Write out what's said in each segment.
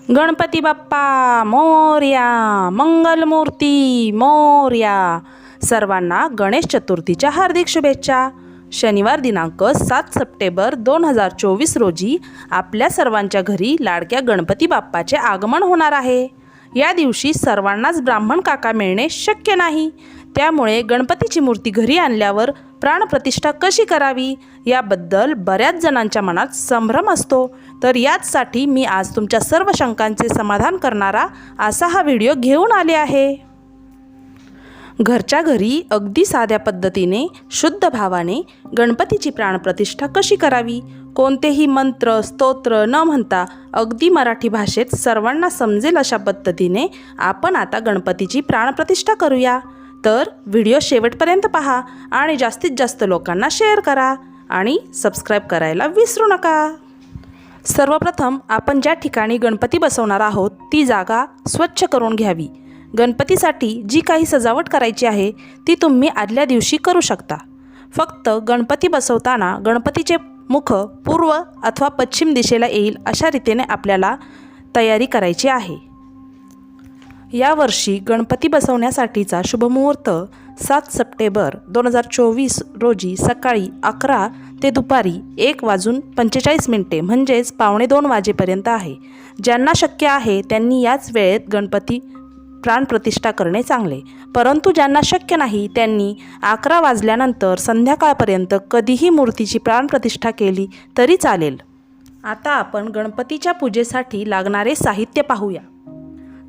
गणपती बाप्पा मोरया, मंगलमूर्ती मोरया। सर्वांना गणेश चतुर्थीच्या हार्दिक शुभेच्छा। शनिवार दिनांक 7 सप्टेंबर 2024 रोजी आपल्या सर्वांच्या घरी लाडक्या गणपती बाप्पाचे आगमन होणार आहे। या दिवशी सर्वांनाच ब्राह्मण काका मिळणे शक्य नाही, त्यामुळे गणपतीची मूर्ती घरी आणल्यावर प्राणप्रतिष्ठा कशी करावी याबद्दल बऱ्याच जणांच्या मनात संभ्रम असतो। तर याचसाठी मी आज तुमच्या सर्व शंकांचे समाधान करणारा असा हा व्हिडिओ घेऊन आले आहे। घरच्या घरी अगदी साध्या पद्धतीने शुद्ध भावाने गणपतीची प्राणप्रतिष्ठा कशी करावी, कोणतेही मंत्र स्तोत्र न म्हणता अगदी मराठी भाषेत सर्वांना समजेल अशा पद्धतीने आपण आता गणपतीची प्राणप्रतिष्ठा करूया। तर व्हिडिओ शेवटपर्यंत पहा आणि जास्तीत जास्त लोकांना शेअर करा आणि सबस्क्राईब करायला विसरू नका। सर्वप्रथम आपण ज्या ठिकाणी गणपती बसवणार आहोत ती जागा स्वच्छ करून घ्यावी। गणपतीसाठी जी काही सजावट करायची आहे ती तुम्ही आदल्या दिवशी करू शकता। फक्त गणपती बसवताना गणपतीचे मुख पूर्व अथवा पश्चिम दिशेला येईल अशा रीतीने आपल्याला तयारी करायची आहे। यावर्षी गणपती बसवण्यासाठीचा शुभमुहूर्त 7 सप्टेंबर 2024 रोजी सकाळी 11 ते दुपारी 1:45 म्हणजेच 1:45 वाजेपर्यंत आहे। ज्यांना शक्य आहे त्यांनी याच वेळेत गणपती प्राणप्रतिष्ठा करणे चांगले, परंतु ज्यांना शक्य नाही त्यांनी 11 वाजल्यानंतर संध्याकाळपर्यंत कधीही मूर्तीची प्राणप्रतिष्ठा केली तरी चालेल। आता आपण गणपतीच्या पूजेसाठी लागणारे साहित्य पाहूया।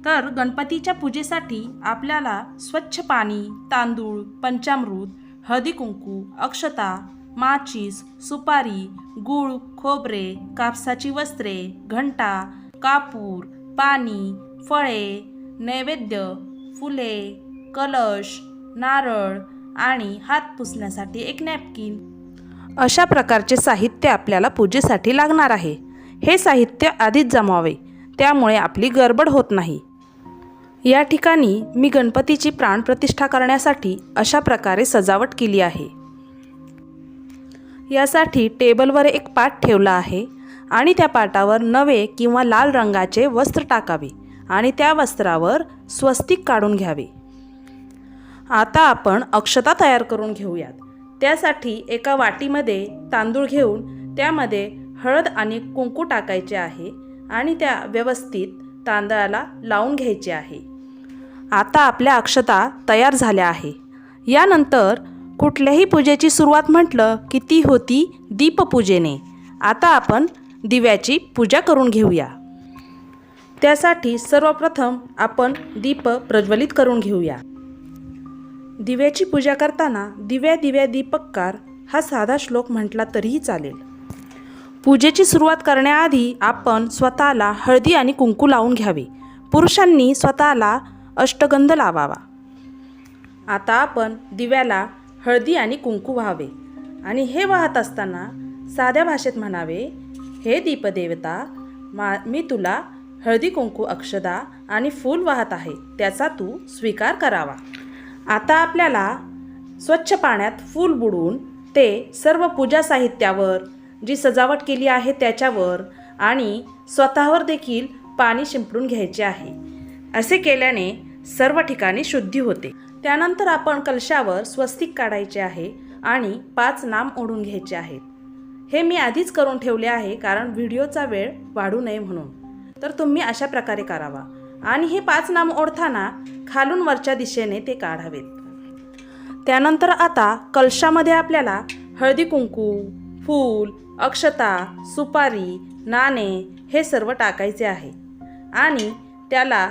तर गणपतीच्या पूजेसाठी आपल्याला स्वच्छ पाणी, तांदूळ, पंचामृत, हळदी कुंकू, अक्षता, माचीस, सुपारी, गूळ, खोबरे, कापसाची वस्त्रे, घंटा, कापूर, पाणी, फळे, नैवेद्य, फुले, कलश, नारळ आणि हात पुसण्यासाठी एक नॅपकिन अशा प्रकारचे साहित्य आपल्याला पूजेसाठी लागणार आहे। हे साहित्य आधीच जमवावे, त्यामुळे आपली गडबड होत नाही। या ठिकाणी मी गणपतीची प्राणप्रतिष्ठा करण्यासाठी अशा प्रकारे सजावट केली आहे। यासाठी टेबलवर एक पाट ठेवला आहे आणि त्या पाटावर नवे किंवा लाल रंगाचे वस्त्र टाकावे आणि त्या वस्त्रावर स्वस्तिक काढून घ्यावे। आता आपण अक्षता तयार करून घेऊयात। त्यासाठी एका वाटीमध्ये तांदूळ घेऊन त्यामध्ये हळद आणि कुंकू टाकायचे आहे आणि त्या व्यवस्थित तांदळाला लावून घ्यायचे आहे। आता आपल्या अक्षता तयार झाल्या आहे। यानंतर कुठल्याही पूजेची सुरुवात म्हटलं की ती होती दीपपूजेने। आता आपण दिव्याची पूजा करून घेऊया। त्यासाठी सर्वप्रथम आपण दीप प्रज्वलित करून घेऊया। दिव्याची पूजा करताना दिव्या दिव्या दीपकार हा साधा श्लोक म्हटला तरीही चालेल। पूजेची सुरुवात करण्याआधी आपण स्वतःला हळदी आणि कुंकू लावून घ्यावे। पुरुषांनी स्वतःला अष्टगंध लावावा। आता आपण दिव्याला हळदी आणि कुंकू व्हावे आणि हे वाहत असताना साध्या भाषेत म्हणावे, हे दीपदेवता, मी तुला हळदी कुंकू अक्षदा आणि फूल वाहत आहे, त्याचा तू स्वीकार करावा। आता आपल्याला स्वच्छ पाण्यात फूल बुडवून ते सर्व पूजा साहित्यावर, जी सजावट केली आहे त्याच्यावर आणि स्वतःवर देखील पाणी शिंपडून घ्यायचे आहे। असे केल्याने सर्व ठिकाणी शुद्धी होते। त्यानंतर आपण कलशावर स्वस्तिक काढायचे आहे आणि 5 नाम ओढून घ्यायचे आहेत। हे मी आधीच करून ठेवले आहे कारण व्हिडिओचा वेळ वाढू नये म्हणून। तर तुम्ही अशा प्रकारे करावा आणि हे 5 नाम ओढताना खालून वरच्या दिशेने ते काढावेत। त्यानंतर आता कलशामध्ये आपल्याला हळदी कुंकू, फूल, अक्षता, सुपारी, नाणे हे सर्व टाकायचे आहे आणि त्याला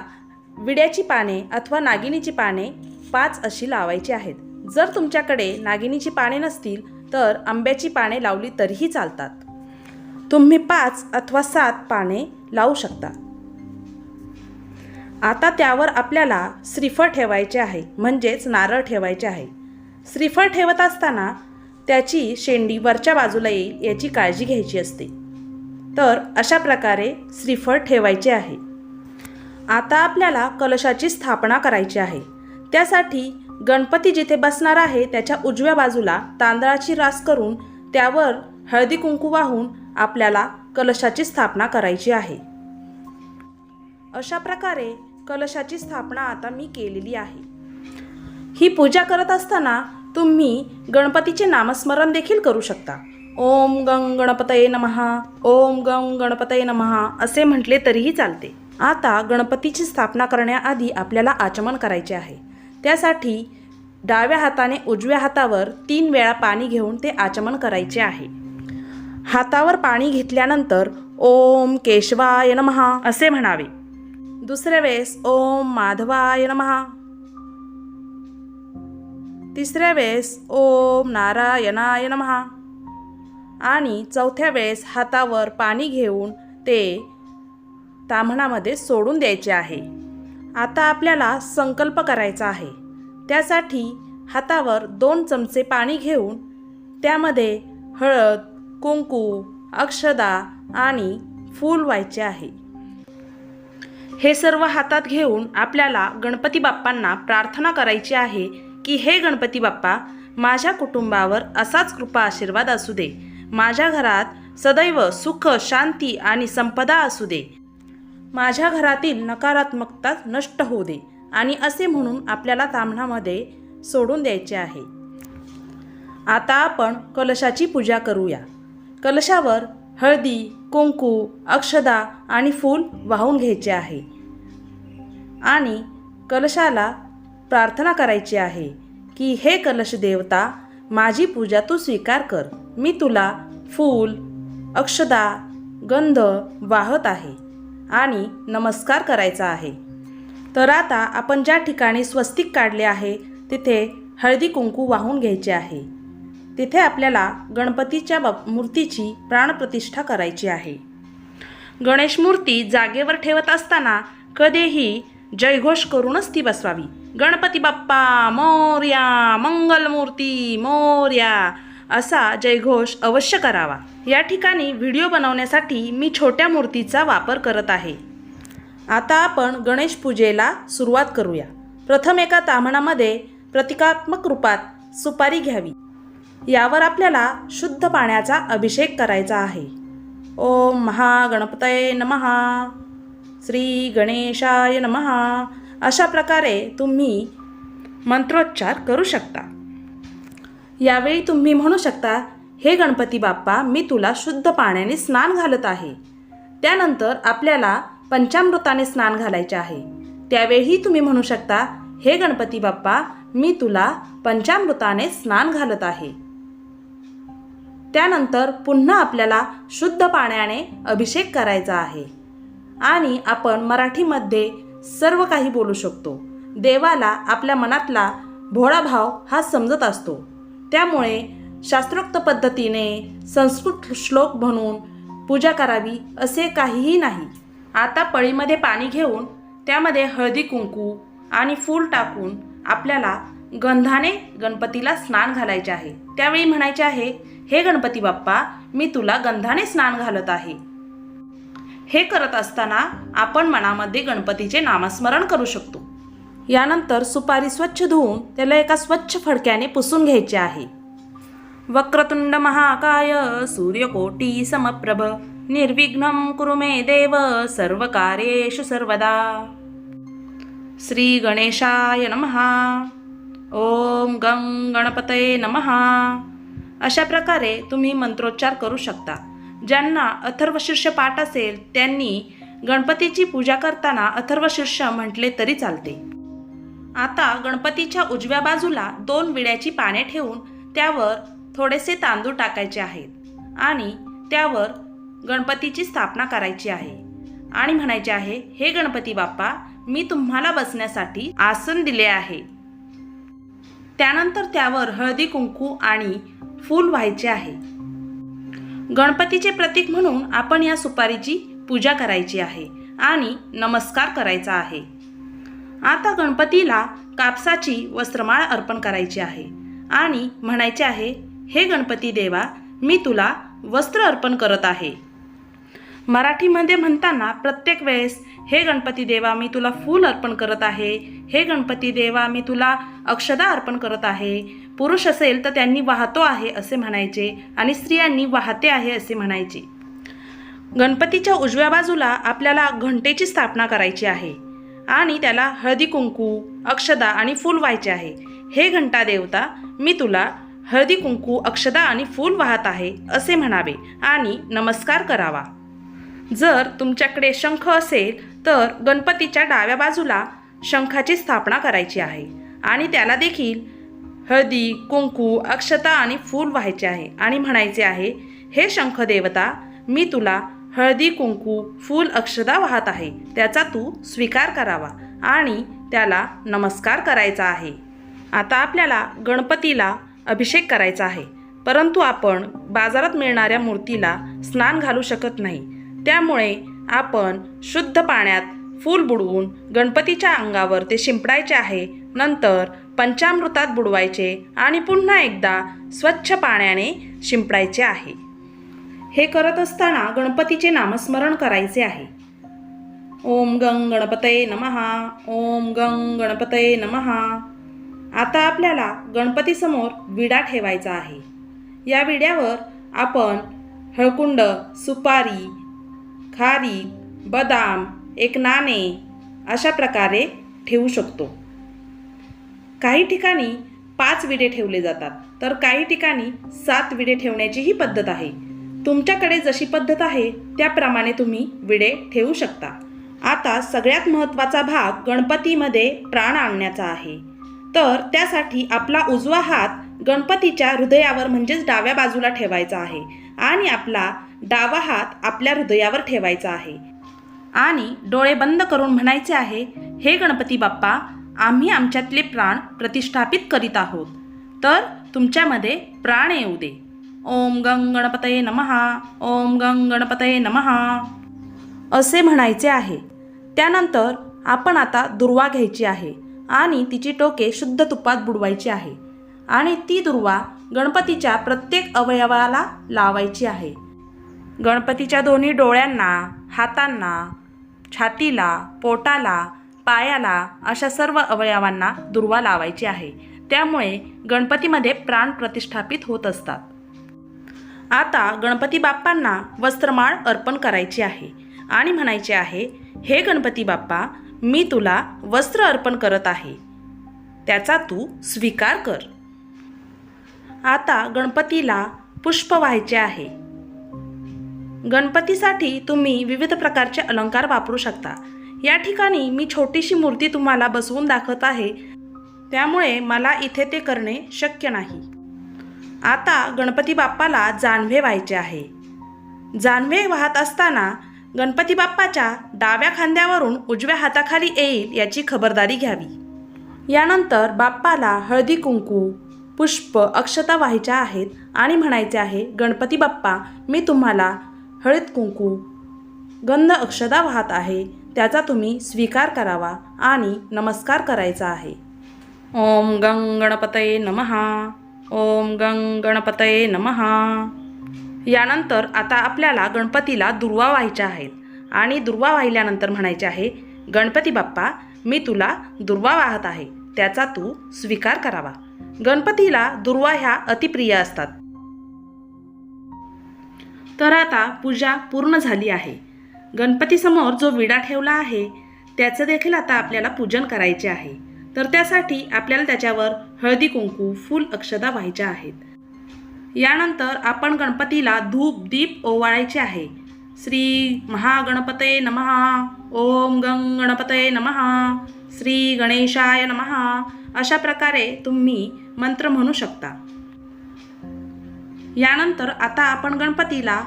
विड्याची पाने अथवा नागिनीची पाने 5 अशी लावायची आहेत। जर तुमच्याकडे नागिनीची पाने नसतील तर आंब्याची पाने लावली तरीही चालतात। तुम्ही 5 अथवा 7 पाने लावू शकता। आता त्यावर आपल्याला श्रीफळ ठेवायचे आहे, म्हणजेच नारळ ठेवायचे आहे। श्रीफळ ठेवत असताना त्याची शेंडी वरच्या बाजूला येईल याची काळजी घ्यायची असते। तर अशा प्रकारे श्रीफळ ठेवायचे आहे। आता आपल्याला कलशाची स्थापना करायची आहे। त्यासाठी गणपती जिथे बसणार आहे त्याच्या उजव्या बाजूला तांदळाची रास करून त्यावर हळदी कुंकू वाहून आपल्याला कलशाची स्थापना करायची आहे। अशा प्रकारे कलशाची स्थापना आता मी केलेली आहे. ही पूजा करत असताना तुम्ही गणपतीचे नामस्मरण देखील करू शकता. ओम गं गणपतये नमः, ओम गं गणपतये नमः असे म्हटले तरीही चालते. आता गणपतीची स्थापना करण्याआधी आपल्याला आचमन करायचे आहे. त्यासाठी डाव्या हाताने उजव्या हातावर 3 वेळा पाणी घेऊन ते आचमन करायचे आहे. हातावर पाणी घेतल्यानंतर ओम केशवाय नमः असे म्हणावे. दुसऱ्या वेळेस ओम माधवाय नमः, तिसऱ्या वेळेस ओम नारायणाय नमः आणि चौथ्या वेळेस हातावर पाणी घेऊन ते ताम्हणामध्ये सोडून द्यायचे आहे. आता आपल्याला संकल्प करायचा आहे. त्यासाठी हातावर 2 चमचे पाणी घेऊन त्यामध्ये हळद, कुंकू, अक्षदा आणि फूल व्हायचे आहे. हे सर्व हातात घेऊन आपल्याला गणपती बाप्पांना प्रार्थना करायची आहे की हे गणपती बाप्पा, माझ्या कुटुंबावर असाच कृपा आशीर्वाद असू दे. माझ्या घरात सदैव सुख, शांती आणि संपदा असू दे. माझ्या घरातील नकारात्मकता नष्ट होऊ दे आणि असे म्हणून आपल्याला ताम्हणामध्ये सोडून द्यायचे आहे. आता आपण कलशाची पूजा करूया. कलशावर हळदी, कुंकू, अक्षदा आणि फूल वाहून घ्यायचे आहे आणि कलशाला प्रार्थना करायची आहे की हे कलश देवता, माझी पूजा तू स्वीकार कर. मी तुला फूल, अक्षदा, गंध वाहत आहे आणि नमस्कार करायचा आहे. तर आता आपण ज्या ठिकाणी स्वस्तिक काढले आहे तिथे हळदी कुंकू वाहून घ्यायचे आहे. तिथे आपल्याला गणपतीच्या मूर्तीची प्राणप्रतिष्ठा करायची आहे. गणेश मूर्ती जागेवर ठेवत असताना कधीही जयघोष करूनच ती बसवावी. गणपती बाप्पा मोरया, मंगलमूर्ती मोरया असा जयघोष अवश्य करावा. या ठिकाणी व्हिडिओ बनवण्यासाठी मी छोट्या मूर्तीचा वापर करत आहे. आता आपण गणेश पूजेला सुरुवात करूया. प्रथम एका ताम्हणामध्ये प्रतिकात्मक रूपात सुपारी घ्यावी. यावर आपल्याला शुद्ध पाण्याचा अभिषेक करायचा आहे. ओम महागणपतये नमः, श्री गणेशाय नमः अशा प्रकारे तुम्ही मंत्रोच्चार करू शकता. यावेळी तुम्ही म्हणू शकता, हे गणपती बाप्पा, मी तुला शुद्ध पाण्याने स्नान घालत आहे. त्यानंतर आपल्याला पंचामृताने स्नान घालायचे आहे. त्यावेळी तुम्ही म्हणू शकता, हे गणपती बाप्पा, मी तुला पंचामृताने स्नान घालत आहे. त्यानंतर पुन्हा आपल्याला शुद्ध पाण्याने अभिषेक करायचा आहे आणि आपण मराठीमध्ये सर्व काही बोलू शकतो. देवाला आपल्या मनातला भोळा भाव हा समजत असतो. त्यामुळे शास्त्रोक्त पद्धतीने संस्कृत श्लोक म्हणून पूजा करावी असे काहीही नाही. आता पळीमध्ये पाणी घेऊन त्यामध्ये हळदी कुंकू आणि फूल टाकून आपल्याला गंधाने गणपतीला स्नान घालायचे आहे. त्यावेळी म्हणायचे आहे, हे गणपती बाप्पा, मी तुला गंधाने स्नान घालत आहे. हे करत असताना आपण मनामध्ये गणपतीचे नामस्मरण करू शकतो. यानंतर सुपारी स्वच्छ धुवून त्याला एका स्वच्छ फडक्याने पुसून घ्यायचे आहे. वक्रतुंड महाकाय सूर्यकोटी समप्रभ निर्विघ्नं कुरु मे देव सर्वकार्येषु सर्वदा. श्री गणेशाय नमः. ओम गं गणपतये नमः अशा प्रकारे तुम्ही मंत्रोच्चार करू शकता. ज्यांना अथर्वशीर्ष पाठ असेल त्यांनी गणपतीची पूजा करताना अथर्वशीर्ष म्हटले तरी चालते. आता गणपतीच्या उजव्या बाजूला 2 विड्याची पाने ठेवून त्यावर थोडेसे तांदूळ टाकायचे आहेत आणि त्यावर गणपतीची स्थापना करायची आहे आणि म्हणायचे आहे, हे गणपती बाप्पा, मी तुम्हाला बसण्यासाठी आसन दिले आहे. त्यानंतर त्यावर हळदी कुंकू आणि फूल व्हायचे आहे. गणपतीचे प्रतीक म्हणून आपण या सुपारीची पूजा करायची आहे आणि नमस्कार करायचा आहे. आता गणपतीला कापसाची वस्त्रमाळ अर्पण करायची आहे आणि म्हणायचे आहे, हे गणपती देवा, मी तुला वस्त्र अर्पण करत आहे. मराठीमध्ये म्हणताना प्रत्येक वेळेस हे गणपती देवा मी तुला फूल अर्पण करत आहे, हे गणपती देवा मी तुला अक्षदा अर्पण करत आहे. पुरुष असेल तर त्यांनी वाहतो आहे असे म्हणायचे आणि स्त्रियांनी वाहते आहे असे म्हणायचे. गणपतीच्या उजव्या बाजूला आपल्याला घंटेची स्थापना करायची आहे आणि त्याला हळदी कुंकू, अक्षदा आणि फूल व्हायचे आहे. हे घंटा देवता, मी तुला हळदी कुंकू, अक्षदा आणि फूल वाहत आहे असे म्हणावे आणि नमस्कार करावा. जर तुमच्याकडे शंख असेल तर गणपतीच्या डाव्या बाजूला शंखाची स्थापना करायची आहे आणि त्याला देखील हळदी कुंकू, अक्षता आणि फूल व्हायचे आहे आणि म्हणायचे आहे, हे शंख देवता, मी तुला हळदी कुंकू, फूल, अक्षदा वाहत आहे, त्याचा तू स्वीकार करावा आणि त्याला नमस्कार करायचा आहे. आता आपल्याला गणपतीला अभिषेक करायचा आहे, परंतु आपण बाजारात मिळणाऱ्या मूर्तीला स्नान घालू शकत नाही. त्यामुळे आपण शुद्ध पाण्यात फूल बुडवून गणपतीच्या अंगावर ते शिंपडायचे आहे. नंतर पंचामृतात बुडवायचे आणि पुन्हा एकदा स्वच्छ पाण्याने शिंपडायचे आहे. हे करत असताना गणपतीचे नामस्मरण करायचे आहे. ओम गंग गणपतये नमः, ओम गंग गणपतये नमः. आता आपल्याला गणपतीसमोर विडा ठेवायचा आहे. या विड्यावर आपण हळकुंड, सुपारी, खारी, बदाम, एक नाणे अशा प्रकारे ठेवू शकतो. काही ठिकाणी 5 विडे ठेवले जातात, तर काही ठिकाणी 7 विडे ठेवण्याचीही पद्धत आहे. तुमच्याकडे जशी पद्धत आहे त्याप्रमाणे तुम्ही विडे ठेवू शकता. आता सगळ्यात महत्त्वाचा भाग गणपतीमध्ये प्राण आणण्याचा आहे. तर त्यासाठी आपला उजवा हात गणपतीच्या हृदयावर म्हणजेच डाव्या बाजूला ठेवायचा आहे आणि आपला डावा हात आपल्या हृदयावर ठेवायचा आहे आणि डोळे बंद करून म्हणायचे आहे, हे गणपती बाप्पा, आम्ही आमच्यातले प्राण प्रतिष्ठापित करीत आहोत, तर तुमच्यामध्ये प्राण येऊ दे. ओम गंग गणपतये नमः, ओम गंग गणपतये नमः असे म्हणायचे आहे. त्यानंतर आपण आता दुर्वा घ्यायची आहे आणि तिची टोके शुद्ध तुपात बुडवायची आहे आणि ती दुर्वा गणपतीच्या प्रत्येक अवयवाला लावायची आहे. गणपतीच्या दोन्ही डोळ्यांना, हातांना, छातीला, पोटाला, पायाला अशा सर्व अवयवांना दुर्वा लावायची आहे. त्यामुळे गणपतीमध्ये प्राण प्रतिष्ठापित होत असतात. आता गणपती बाप्पांना वस्त्रमाळ अर्पण करायची आहे आणि म्हणायचे आहे, हे गणपती बाप्पा, मी तुला वस्त्र अर्पण करत आहे, त्याचा तू स्वीकार कर. आता गणपतीला पुष्प व्हायचे आहे. गणपतीसाठी तुम्ही विविध प्रकारचे अलंकार वापरू शकता. या ठिकाणी मी छोटीशी मूर्ती तुम्हाला बसवून दाखवत आहे, त्यामुळे मला इथे ते करणे शक्य नाही. आता गणपती बाप्पाला जानवे व्हायचे आहे. जानवे वाहत असताना गणपती बाप्पाच्या डाव्या खांद्यावरून उजव्या हाताखाली येईल याची खबरदारी घ्यावी. यानंतर बाप्पाला हळदी कुंकू, पुष्प, अक्षता व्हायच्या आहेत आणि म्हणायचे आहे, गणपती बाप्पा, मी तुम्हाला हळद कुंकू, गंध, अक्षता वाहत आहे, त्याचा तुम्ही स्वीकार करावा आणि नमस्कार करायचा आहे. ओम गंग गणपतये नमः, ओम गंग गणपतये नमः. यानंतर आता आपल्याला गणपतीला दुर्वा व्हायच्या आहेत आणि दुर्वा वाहिल्यानंतर म्हणायचे आहे, गणपती बाप्पा, मी तुला दुर्वा वाहत आहे, त्याचा तू स्वीकार करावा. गणपतीला दुर्वा ह्या अतिप्रिय असतात. तर आता पूजा पूर्ण झाली आहे. गणपतीसमोर जो विडा ठेवला आहे त्याचं देखील आता आपल्याला पूजन करायचे आहे. तर त्यासाठी आपल्याला त्याच्यावर हळदी कुंकू, फूल, अक्षदा व्हायच्या आहेत. यानंतर आपण गणपतीला धूप दीप ओवाळायचे आहे. श्री महागणपतये नमः, ओम गंग गणपतये नमः, श्री गणेशाय नमः अशा प्रकारे तुम्ही मंत्र म्हणू शकता. यानंतर आता आपण गणपतीला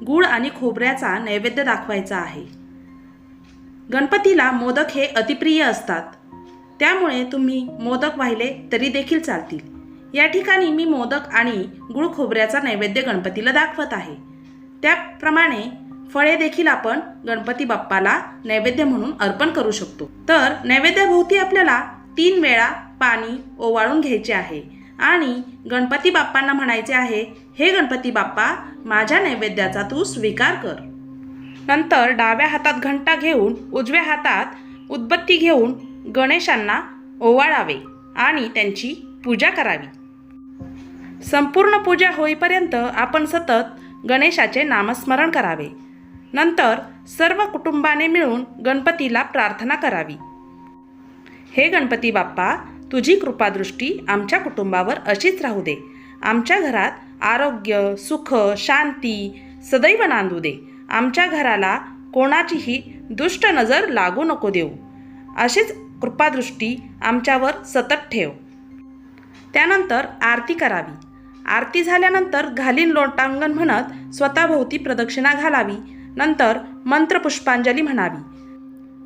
गूळ आणि खोबऱ्याचा नैवेद्य दाखवायचा आहे. गणपतीला मोदक हे अतिप्रिय असतात, त्यामुळे तुम्ही मोदक वाहिले तरी देखील चालतील. या ठिकाणी मी मोदक आणि गूळ खोबऱ्याचा नैवेद्य गणपतीला दाखवत आहे. त्याप्रमाणे फळे देखील आपण गणपती बाप्पाला नैवेद्य म्हणून अर्पण करू शकतो. तर नैवेद्याभोवती आपल्याला 3 वेळा पाणी ओवाळून घ्यायचे आहे आणि गणपती बाप्पांना म्हणायचे आहे, हे गणपती बाप्पा, माझ्या नैवेद्याचा तू स्वीकार कर. नंतर डाव्या हातात घंटा घेऊन उजव्या हातात उदबत्ती घेऊन गणेशांना ओवाळावे आणि त्यांची पूजा करावी. संपूर्ण पूजा होईपर्यंत आपण सतत गणेशाचे नामस्मरण करावे. नंतर सर्व कुटुंबाने मिळून गणपतीला प्रार्थना करावी. हे गणपती बाप्पा, तुझी कृपादृष्टी आमच्या कुटुंबावर अशीच राहू दे. आमच्या घरात आरोग्य, सुख, शांती सदैव नांदू दे. आमच्या घराला कोणाचीही दुष्ट नजर लागू नको देऊ. अशीच कृपादृष्टी आमच्यावर सतत ठेव. त्यानंतर आरती करावी. आरती झाल्यानंतर घालीन लोटांगण म्हणत स्वतःभोवती प्रदक्षिणा घालावी. नंतर मंत्रपुष्पांजली म्हणावी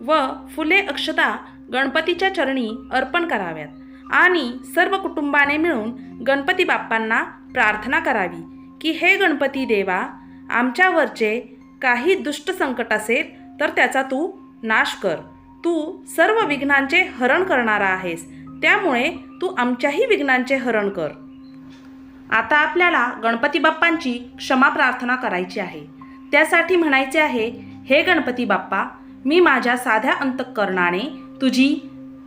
व फुले अक्षता गणपतीच्या चरणी अर्पण कराव्यात आणि सर्व कुटुंबाने मिळून गणपती बाप्पांना प्रार्थना करावी की हे गणपती देवा, आमच्यावरचे काही दुष्ट संकट असेल तर त्याचा तू नाश कर. तू सर्व विघ्नांचे हरण करणारा आहेस, त्यामुळे तू आमच्याही विघ्नांचे हरण कर. आता आपल्याला गणपती बाप्पांची क्षमा प्रार्थना करायची आहे. त्यासाठी म्हणायचे आहे, हे गणपती बाप्पा, मी माझ्या साध्या अंतःकरणाने तुझी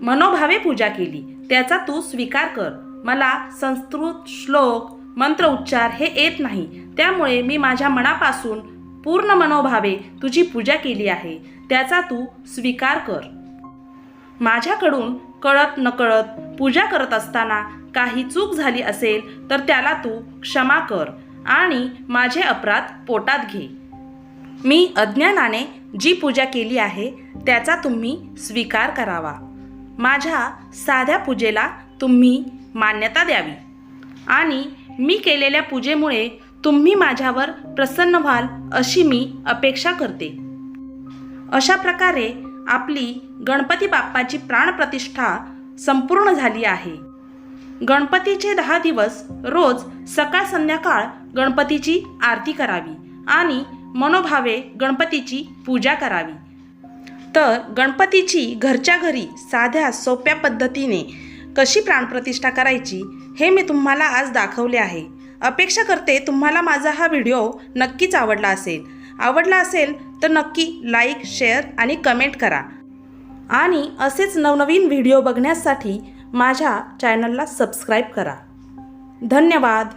मनोभावे पूजा केली, त्याचा तू स्वीकार कर. मला संस्कृत श्लोक मंत्र उच्चार हे येत नाही, त्यामुळे मी माझ्या मनापासून पूर्ण मनोभावे तुझी पूजा केली आहे, त्याचा तू स्वीकार कर. माझ्याकडून कळत नकळत पूजा करत असताना काही चूक झाली असेल तर त्याला तू क्षमा कर आणि माझे अपराध पोटात घे. मी अज्ञानाने जी पूजा केली आहे त्याचा तुम्ही स्वीकार करावा. माझ्या साध्या पूजेला तुम्ही मान्यता द्यावी आणि मी केलेल्या पूजेमुळे तुम्ही माझ्यावर प्रसन्न व्हाल अशी मी अपेक्षा करते. अशा प्रकारे आपली गणपती बाप्पाची प्राणप्रतिष्ठा संपूर्ण झाली आहे. गणपतीचे 10 दिवस रोज सकाळ संध्याकाळ गणपतीची आरती करावी आणि मनोभावे गणपतीची पूजा करावी. तर गणपतीची घरच्या घरी साध्या सोप्या पद्धतीने कशी प्राणप्रतिष्ठा करायची हे मी तुम्हाला आज दाखवले आहे. अपेक्षा करते तुम्हाला माझा हा व्हिडिओ नक्कीच आवडला असेल तर नक्की लाईक, शेअर आणि कमेंट करा आणि असेच नवनवीन व्हिडिओ बघण्यासाठी माझ्या चॅनलला सबस्क्राईब करा. धन्यवाद.